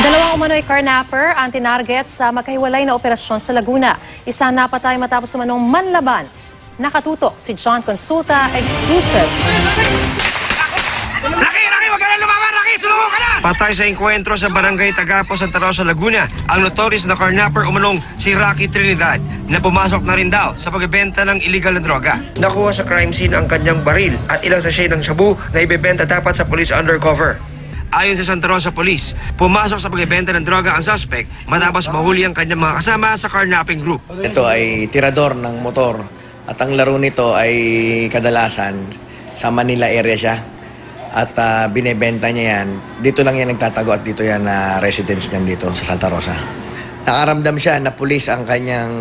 Dalawang umano'y carnapper ang tinarget sa magkahiwalay na operasyon sa Laguna. Isang napatay matapos umanong manlaban. Nakatutok si John Consulta, exclusive. Rocky, wag ka na lumaban! Rocky, sulungan ka na! Patay sa engkwentro sa barangay Tagapo, Santa Rosa, Laguna ang notorious na carnapper umanong si Rocky Trinidad na pumasok na rin daw sa pagbebenta ng illegal na droga. Nakuha sa crime scene ang kanyang baril at ilang sachet ng shabu na ibebenta dapat sa police undercover. Ayon sa Santa Rosa Police, pumasok sa pagbebenta ng droga ang suspect matapos mahuli ang kanyang mga kasama sa carnapping group. Ito ay tirador ng motor at ang laro nito ay kadalasan sa Manila area siya at binebenta niya yan. Dito lang yan nagtatago at dito yan na residence niyan dito sa Santa Rosa. Nakaramdam siya na pulis ang kanyang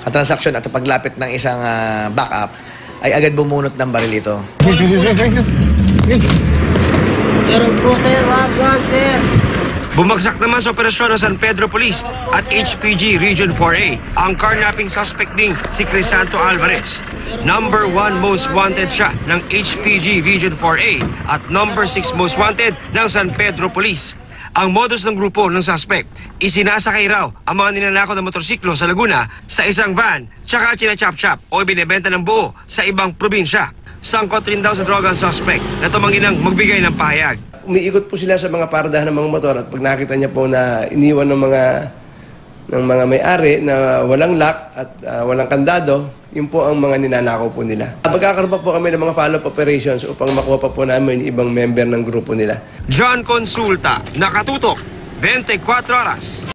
katransaksyon at paglapit ng isang backup ay agad bumunot ng baril ito. Bumagsak naman sa operasyon ng San Pedro Police at HPG Region 4A ang carnapping suspect ding si Crisanto Alvarez. Number 1 most wanted siya ng HPG Region 4A at number 6 most wanted ng San Pedro Police. Ang modus ng grupo ng suspect, isinasakay raw ang mga ninanakaw ng motorsiklo sa Laguna sa isang van tsaka china-chop-chop o ibinebenta ng buo sa ibang probinsya. Sangkot rin daw sa droga ang suspect na tumanggi ng magbigay ng pahayag. Umiikot po sila sa mga paradahan ng mga motor at pag nakita niya po na iniwan ng mga may-ari na walang lock at walang kandado, yun po ang mga ninanakaw po nila. Magkakaroon pa po kami ng mga follow-up operations upang makuha pa po namin ibang member ng grupo nila. John Consulta, nakatutok, 24 oras.